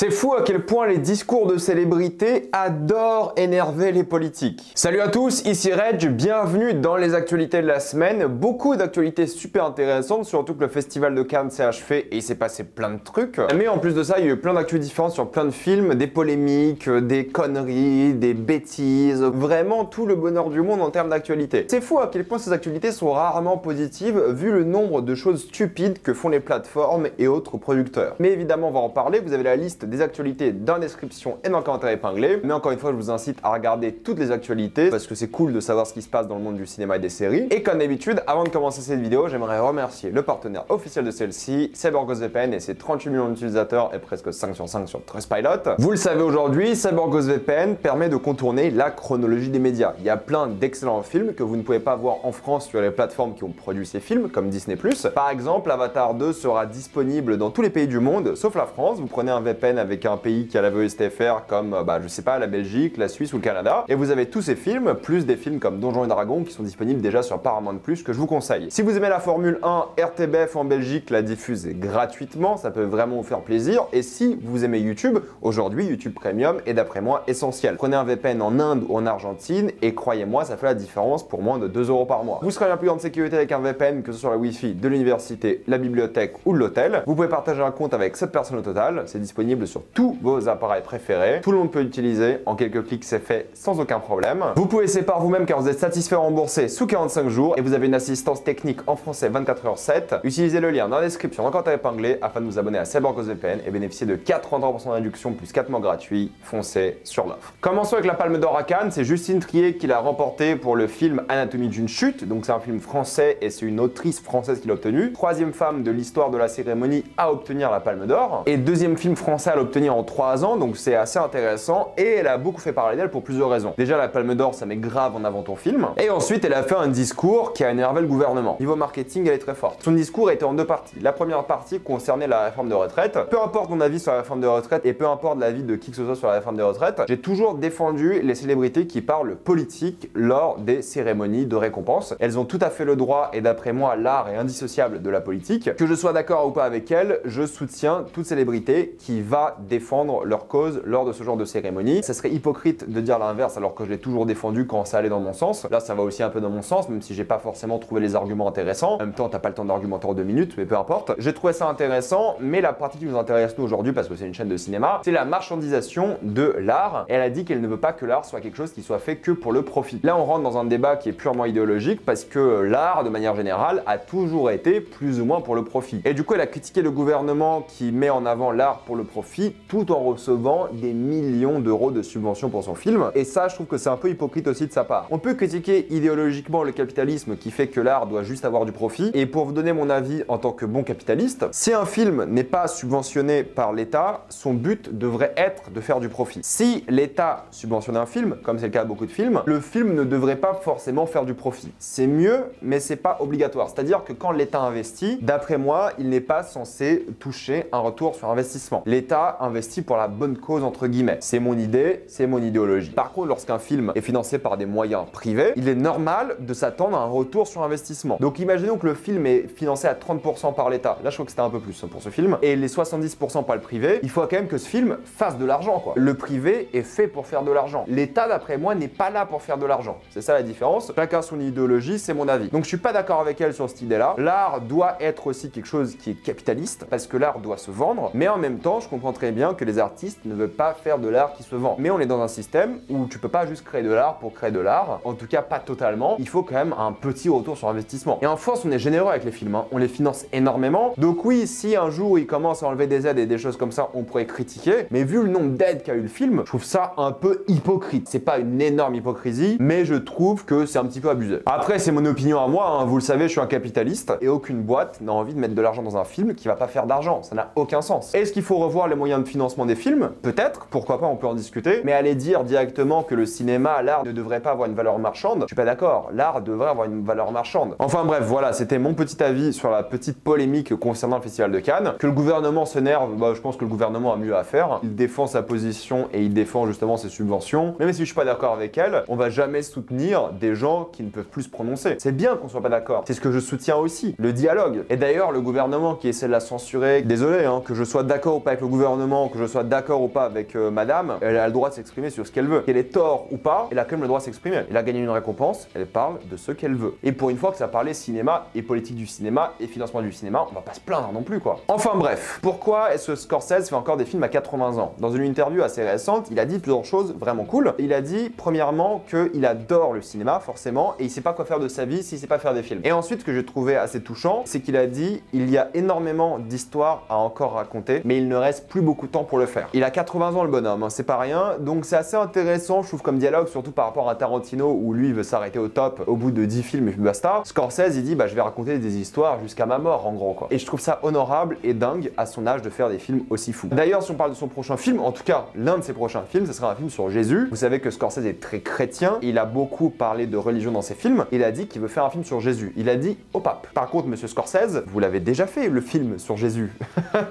C'est fou à quel point les discours de célébrités adorent énerver les politiques. Salut à tous, ici Reg, bienvenue dans les actualités de la semaine. Beaucoup d'actualités super intéressantes, surtout que le festival de Cannes s'est achevé et il s'est passé plein de trucs. Mais en plus de ça, il y a eu plein d'actus différentes sur plein de films, des polémiques, des conneries, des bêtises, vraiment tout le bonheur du monde en termes d'actualité. C'est fou à quel point ces actualités sont rarement positives vu le nombre de choses stupides que font les plateformes et autres producteurs. Mais évidemment, on va en parler, vous avez la liste des actualités dans la description et dans le commentaire épinglé. Mais encore une fois, je vous incite à regarder toutes les actualités parce que c'est cool de savoir ce qui se passe dans le monde du cinéma et des séries. Et comme d'habitude, avant de commencer cette vidéo, j'aimerais remercier le partenaire officiel de celle-ci, CyberGhostVPN et ses 38 millions d'utilisateurs et presque 5 sur 5 sur Trustpilot. Vous le savez aujourd'hui, CyberGhostVPN permet de contourner la chronologie des médias. Il y a plein d'excellents films que vous ne pouvez pas voir en France sur les plateformes qui ont produit ces films, comme Disney+. Par exemple, Avatar 2 sera disponible dans tous les pays du monde, sauf la France. Vous prenez un VPN avec un pays qui a la VOSTFR comme, je sais pas, la Belgique, la Suisse ou le Canada. Et vous avez tous ces films, plus des films comme Donjons et Dragons qui sont disponibles déjà sur Paramount+, que je vous conseille. Si vous aimez la Formule 1, RTBF en Belgique la diffuse gratuitement, ça peut vraiment vous faire plaisir. Et si vous aimez YouTube, aujourd'hui YouTube Premium est d'après moi essentiel. Prenez un VPN en Inde ou en Argentine et croyez-moi, ça fait la différence pour moins de 2 € par mois. Vous serez la plus grande sécurité avec un VPN, que ce soit la Wi-Fi de l'université, la bibliothèque ou de l'hôtel. Vous pouvez partager un compte avec 7 personnes au total, c'est disponible sur tous vos appareils préférés. Tout le monde peut l'utiliser, en quelques clics c'est fait sans aucun problème. Vous pouvez essayer par vous-même car vous êtes satisfait remboursé sous 45 jours et vous avez une assistance technique en français 24h/7. Utilisez le lien dans la description, encore épinglé, afin de vous abonner à CyberGhostVPN et bénéficier de 83% de réduction plus 4 mois gratuits. Foncez sur l'offre. Commençons avec la Palme d'Or à Cannes, c'est Justine Triet qui l'a remporté pour le film Anatomie d'une chute, donc c'est un film français et c'est une autrice française qui l'a obtenu. Troisième femme de l'histoire de la cérémonie à obtenir la Palme d'Or et deuxième film français à l'obtenir en 3 ans, donc c'est assez intéressant et elle a beaucoup fait parler d'elle pour plusieurs raisons. Déjà la Palme d'Or ça met grave en avant ton film et ensuite elle a fait un discours qui a énervé le gouvernement. Niveau marketing elle est très forte. Son discours était en deux parties. La première partie concernait la réforme de retraite. Peu importe mon avis sur la réforme de retraite et peu importe l'avis de qui que ce soit sur la réforme de retraite, j'ai toujours défendu les célébrités qui parlent politique lors des cérémonies de récompense. Elles ont tout à fait le droit et d'après moi l'art est indissociable de la politique. Que je sois d'accord ou pas avec elles, je soutiens toute célébrité qui va défendre leur cause lors de ce genre de cérémonie. Ça serait hypocrite de dire l'inverse alors que je l'ai toujours défendu quand ça allait dans mon sens. Là ça va aussi un peu dans mon sens même si j'ai pas forcément trouvé les arguments intéressants. En même temps t'as pas le temps d'argumenter en 2 minutes mais peu importe. J'ai trouvé ça intéressant mais la partie qui nous intéresse nous aujourd'hui parce que c'est une chaîne de cinéma, c'est la marchandisation de l'art. Elle a dit qu'elle ne veut pas que l'art soit quelque chose qui soit fait que pour le profit. Là on rentre dans un débat qui est purement idéologique parce que l'art de manière générale a toujours été plus ou moins pour le profit. Et du coup elle a critiqué le gouvernement qui met en avant l'art pour le profit tout en recevant des millions d'euros de subventions pour son film. Et ça, je trouve que c'est un peu hypocrite aussi de sa part. On peut critiquer idéologiquement le capitalisme qui fait que l'art doit juste avoir du profit. Et pour vous donner mon avis en tant que bon capitaliste, si un film n'est pas subventionné par l'État, son but devrait être de faire du profit. Si l'État subventionne un film, comme c'est le cas de beaucoup de films, le film ne devrait pas forcément faire du profit. C'est mieux, mais c'est pas obligatoire. C'est-à-dire que quand l'État investit, d'après moi, il n'est pas censé toucher un retour sur investissement. L'État investit pour la bonne cause entre guillemets. C'est mon idée, c'est mon idéologie. Par contre, lorsqu'un film est financé par des moyens privés, il est normal de s'attendre à un retour sur investissement. Donc imaginons que le film est financé à 30% par l'État. Là, je crois que c'était un peu plus pour ce film. Et les 70% par le privé, il faut quand même que ce film fasse de l'argent, quoi. Le privé est fait pour faire de l'argent. L'État, d'après moi, n'est pas là pour faire de l'argent. C'est ça la différence. Chacun son idéologie, c'est mon avis. Donc je suis pas d'accord avec elle sur cette idée-là. L'art doit être aussi quelque chose qui est capitaliste parce que l'art doit se vendre, mais en même temps, je comprends très bien que les artistes ne veulent pas faire de l'art qui se vend. Mais on est dans un système où tu peux pas juste créer de l'art pour créer de l'art, en tout cas pas totalement. Il faut quand même un petit retour sur investissement. Et en France, on est généreux avec les films, hein. On les finance énormément. Donc oui, si un jour ils commencent à enlever des aides et des choses comme ça, on pourrait critiquer. Mais vu le nombre d'aides qu'a eu le film, je trouve ça un peu hypocrite. C'est pas une énorme hypocrisie, mais je trouve que c'est un petit peu abusé. Après, c'est mon opinion à moi, hein. Vous le savez, je suis un capitaliste et aucune boîte n'a envie de mettre de l'argent dans un film qui va pas faire d'argent. Ça n'a aucun sens. Est-ce qu'il faut revoir les moyens de financement des films? Peut-être, pourquoi pas, on peut en discuter. Mais aller dire directement que le cinéma, l'art ne devrait pas avoir une valeur marchande, je suis pas d'accord. L'art devrait avoir une valeur marchande. Enfin bref, voilà, c'était mon petit avis sur la petite polémique concernant le Festival de Cannes. Que le gouvernement s'énerve, je pense que le gouvernement a mieux à faire. Il défend sa position et il défend justement ses subventions. Même si je suis pas d'accord avec elle, on va jamais soutenir des gens qui ne peuvent plus se prononcer. C'est bien qu'on soit pas d'accord. C'est ce que je soutiens aussi, le dialogue. Et d'ailleurs, le gouvernement qui essaie de la censurer, désolé, hein, que je sois d'accord ou pas avec le gouvernement, gouvernement, que je sois d'accord ou pas avec madame, elle a le droit de s'exprimer sur ce qu'elle veut. Qu'elle ait tort ou pas, elle a quand même le droit de s'exprimer. Elle a gagné une récompense, elle parle de ce qu'elle veut. Et pour une fois que ça parlait cinéma et politique du cinéma et financement du cinéma, on va pas se plaindre non plus quoi. Enfin bref, pourquoi est-ce que Scorsese fait encore des films à 80 ans? Dans une interview assez récente, il a dit plusieurs choses vraiment cool. Il a dit premièrement qu'il adore le cinéma forcément et il sait pas quoi faire de sa vie s'il sait pas faire des films. Et ensuite, ce que j'ai trouvé assez touchant, c'est qu'il a dit il y a énormément d'histoires à encore raconter, mais il ne reste plus beaucoup de temps pour le faire. Il a 80 ans le bonhomme, hein, c'est pas rien, donc c'est assez intéressant je trouve comme dialogue, surtout par rapport à Tarantino où lui il veut s'arrêter au top au bout de 10 films et puis basta. Scorsese il dit bah je vais raconter des histoires jusqu'à ma mort en gros quoi. Et je trouve ça honorable et dingue à son âge de faire des films aussi fous. D'ailleurs si on parle de son prochain film, en tout cas l'un de ses prochains films, ce sera un film sur Jésus. Vous savez que Scorsese est très chrétien, il a beaucoup parlé de religion dans ses films, il a dit qu'il veut faire un film sur Jésus, il a dit au pape. Par contre monsieur Scorsese, vous l'avez déjà fait le film sur Jésus.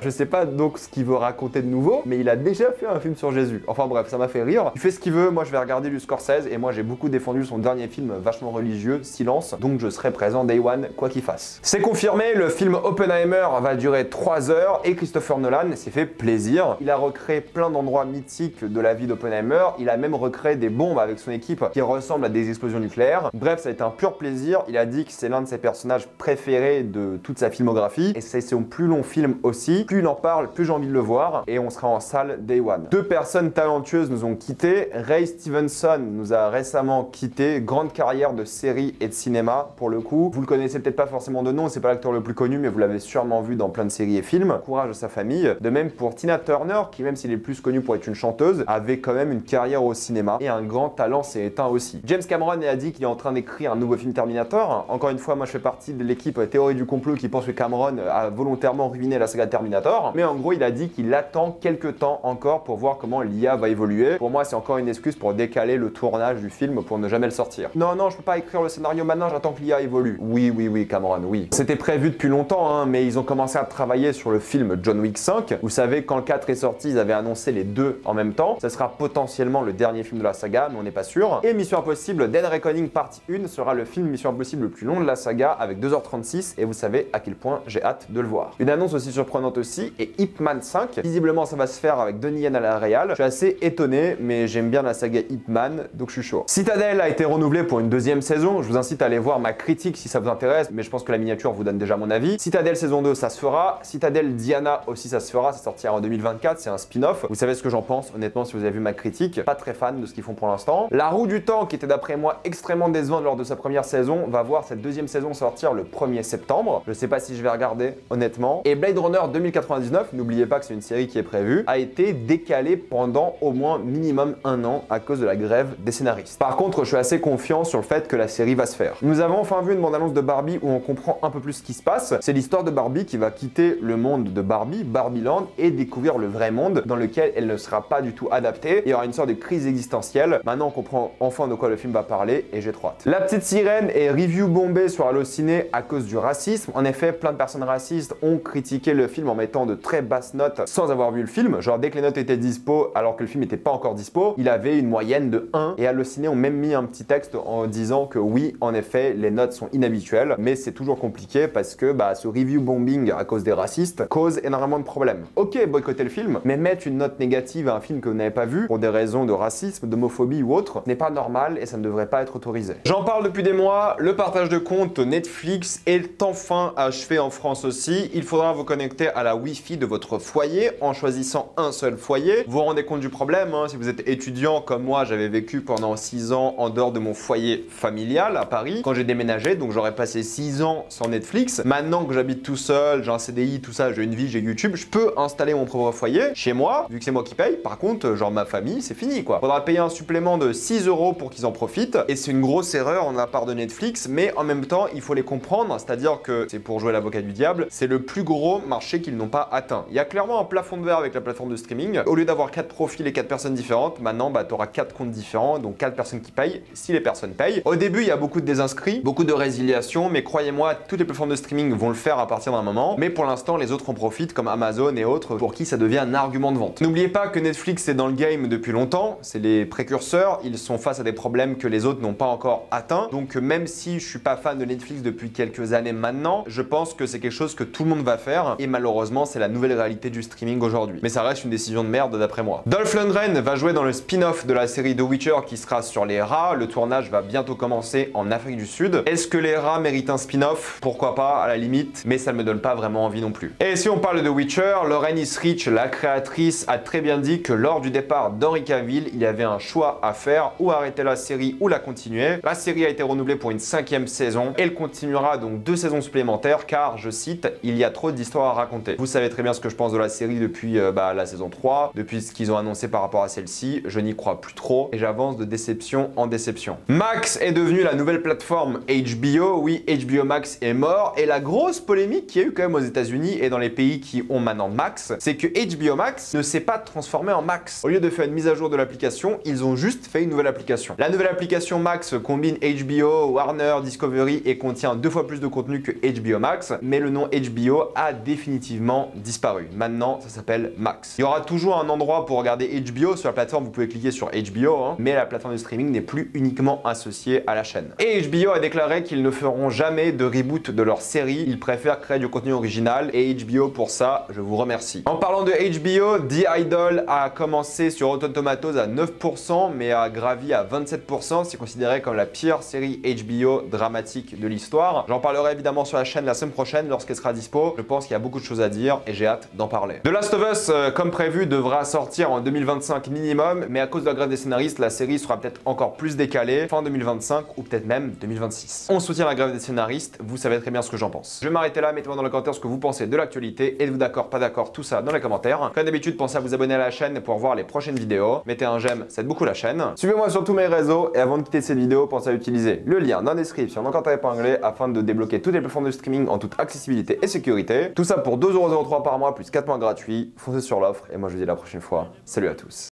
Je sais pas donc ce qu'il veut raconter de nouveau, mais il a déjà fait un film sur Jésus. Enfin bref, ça m'a fait rire. Il fait ce qu'il veut, moi je vais regarder du Scorsese et moi j'ai beaucoup défendu son dernier film vachement religieux, Silence, donc je serai présent day one quoi qu'il fasse. C'est confirmé, le film Oppenheimer va durer 3 heures et Christopher Nolan s'est fait plaisir. Il a recréé plein d'endroits mythiques de la vie d'Oppenheimer, il a même recréé des bombes avec son équipe qui ressemblent à des explosions nucléaires. Bref, ça a été un pur plaisir. Il a dit que c'est l'un de ses personnages préférés de toute sa filmographie et c'est son plus long film aussi. Plus il en parle, plus j'ai envie de le voir et on sera en salle day one. Deux personnes talentueuses nous ont quittés. Ray Stevenson nous a récemment quittés. Grande carrière de série et de cinéma pour le coup. Vous le connaissez peut-être pas forcément de nom, c'est pas l'acteur le plus connu mais vous l'avez sûrement vu dans plein de séries et films. Courage à sa famille. De même pour Tina Turner qui même s'il est plus connu pour être une chanteuse, avait quand même une carrière au cinéma et un grand talent s'est éteint aussi. James Cameron a dit qu'il est en train d'écrire un nouveau film Terminator. Encore une fois, moi je fais partie de l'équipe théorie du complot qui pense que Cameron a volontairement ruiné la saga Terminator. Mais en gros, il a dit qu'il attend quelques temps encore pour voir comment l'IA va évoluer. Pour moi, c'est encore une excuse pour décaler le tournage du film pour ne jamais le sortir. Non, non, je peux pas écrire le scénario maintenant, j'attends que l'IA évolue. Oui, Cameron, oui. C'était prévu depuis longtemps, hein, mais ils ont commencé à travailler sur le film John Wick 5. Vous savez, quand le 4 est sorti, ils avaient annoncé les deux en même temps. Ça sera potentiellement le dernier film de la saga, mais on n'est pas sûr. Et Mission Impossible Dead Reckoning Partie 1 sera le film Mission Impossible le plus long de la saga avec 2h36 et vous savez à quel point j'ai hâte de le voir. Une annonce aussi surprenante aussi est Ip Man 5. Visiblement ça va se faire avec Donnie Yen à la réal. Je suis assez étonné mais j'aime bien la saga Ip Man donc je suis chaud. Citadel a été renouvelé pour une deuxième saison. Je vous incite à aller voir ma critique si ça vous intéresse mais je pense que la miniature vous donne déjà mon avis. Citadel saison 2 ça se fera. Citadel Diana aussi ça se fera. Ça sortira en 2024. C'est un spin-off. Vous savez ce que j'en pense honnêtement si vous avez vu ma critique. Pas très fan de ce qu'ils font pour l'instant. La Roue du Temps qui était d'après moi extrêmement décevante lors de sa première saison va voir cette deuxième saison sortir le 1er septembre. Je sais pas si je vais regarder honnêtement. Et Blade Runner 2099, n'oubliez pas que c'est une série qui est prévue, a été décalée pendant au moins minimum 1 an à cause de la grève des scénaristes. Par contre, je suis assez confiant sur le fait que la série va se faire. Nous avons enfin vu une bande-annonce de Barbie où on comprend un peu plus ce qui se passe. C'est l'histoire de Barbie qui va quitter le monde de Barbie, Barbieland, et découvrir le vrai monde dans lequel elle ne sera pas du tout adaptée. Il y aura une sorte de crise existentielle. Maintenant, on comprend enfin de quoi le film va parler et j'ai trop hâte. La Petite Sirène est review bombée sur Allociné à cause du racisme. En effet, plein de personnes racistes ont critiqué le film en mettant de très basses notes sans avoir vu le film. Genre dès que les notes étaient dispo alors que le film n'était pas encore dispo, il avait une moyenne de 1 et Allociné ont même mis un petit texte en disant que oui, en effet, les notes sont inhabituelles, mais c'est toujours compliqué parce que ce review bombing à cause des racistes cause énormément de problèmes. Ok, boycotter le film, mais mettre une note négative à un film que vous n'avez pas vu pour des raisons de racisme, d'homophobie ou autre n'est pas normal et ça ne devrait pas être autorisé. J'en parle depuis des mois, le partage de compte Netflix est enfin achevé en France aussi. Il faudra vous connecter à la Wi-Fi de votre foyer en choisissant un seul foyer. Vous vous rendez compte du problème, hein, si vous êtes étudiant comme moi, j'avais vécu pendant 6 ans en dehors de mon foyer familial à Paris quand j'ai déménagé, donc j'aurais passé 6 ans sans Netflix. Maintenant que j'habite tout seul, j'ai un CDI, tout ça, j'ai une vie, j'ai YouTube, je peux installer mon propre foyer chez moi, vu que c'est moi qui paye. Par contre, genre ma famille, c'est fini quoi. Faudra payer un supplément de 6 € pour qu'ils en profitent et c'est une grosse erreur en la part de Netflix, mais en même temps, il faut les comprendre, c'est-à-dire que c'est pour jouer l'avocat du diable, c'est le plus gros marché qu'ils n'ont pas atteint. Il y a clairement un plafond de verre avec la plateforme de streaming. Au lieu d'avoir 4 profils et 4 personnes différentes, maintenant tu auras 4 comptes différents, donc 4 personnes qui payent si les personnes payent. Au début, il y a beaucoup de désinscrits, beaucoup de résiliations, mais croyez-moi, toutes les plateformes de streaming vont le faire à partir d'un moment. Mais pour l'instant, les autres en profitent, comme Amazon et autres, pour qui ça devient un argument de vente. N'oubliez pas que Netflix est dans le game depuis longtemps, c'est les précurseurs, ils sont face à des problèmes que les autres n'ont pas encore atteints. Donc même si je suis pas fan de Netflix depuis quelques années maintenant, je pense que c'est quelque chose que tout le monde va faire et malheureusement, c'est la nouvelle réalité du streaming. streaming aujourd'hui. Mais ça reste une décision de merde d'après moi. Dolph Lundgren va jouer dans le spin-off de la série The Witcher qui sera sur les rats. Le tournage va bientôt commencer en Afrique du Sud. Est-ce que les rats méritent un spin-off? Pourquoi pas, à la limite, mais ça ne me donne pas vraiment envie non plus. Et si on parle de Witcher, Lauren Isrich, la créatrice, a très bien dit que lors du départ d'Henry Cavill, il y avait un choix à faire, ou arrêter la série ou la continuer. La série a été renouvelée pour une 5e saison. Elle continuera donc 2 saisons supplémentaires car, je cite, il y a trop d'histoires à raconter. Vous savez très bien ce que je pense de la série depuis la saison 3, depuis ce qu'ils ont annoncé par rapport à celle-ci. Je n'y crois plus trop et j'avance de déception en déception. Max est devenu la nouvelle plateforme HBO. Oui, HBO Max est mort et la grosse polémique qu'il y a eu quand même aux États-Unis et dans les pays qui ont maintenant Max, c'est que HBO Max ne s'est pas transformé en Max. Au lieu de faire une mise à jour de l'application, ils ont juste fait une nouvelle application. La nouvelle application Max combine HBO, Warner, Discovery et contient 2 fois plus de contenu que HBO Max, mais le nom HBO a définitivement disparu. Maintenant, ça s'appelle Max. Il y aura toujours un endroit pour regarder HBO sur la plateforme, vous pouvez cliquer sur HBO, mais la plateforme de streaming n'est plus uniquement associée à la chaîne. Et HBO a déclaré qu'ils ne feront jamais de reboot de leur série, ils préfèrent créer du contenu original et HBO pour ça, je vous remercie. En parlant de HBO, The Idol a commencé sur Rotten Tomatoes à 9% mais a gravi à 27%, c'est considéré comme la pire série HBO dramatique de l'histoire. J'en parlerai évidemment sur la chaîne la semaine prochaine lorsqu'elle sera dispo. Je pense qu'il y a beaucoup de choses à dire et j'ai hâte d'en parler. The Last of Us, comme prévu, devra sortir en 2025 minimum, mais à cause de la grève des scénaristes, la série sera peut-être encore plus décalée, fin 2025 ou peut-être même 2026. On soutient la grève des scénaristes, vous savez très bien ce que j'en pense. Je vais m'arrêter là, mettez-moi dans les commentaires ce que vous pensez de l'actualité, êtes-vous d'accord, pas d'accord, tout ça dans les commentaires. Comme d'habitude, pensez à vous abonner à la chaîne pour voir les prochaines vidéos. Mettez un j'aime, ça aide beaucoup la chaîne. Suivez-moi sur tous mes réseaux et avant de quitter cette vidéo, pensez à utiliser le lien dans la description en commentaire épinglé afin de débloquer toutes les plateformes de streaming en toute accessibilité et sécurité. Tout ça pour 2,03€ par mois plus 4 mois gratuits. Foncez sur l'offre et moi je vous dis à la prochaine fois. Salut à tous.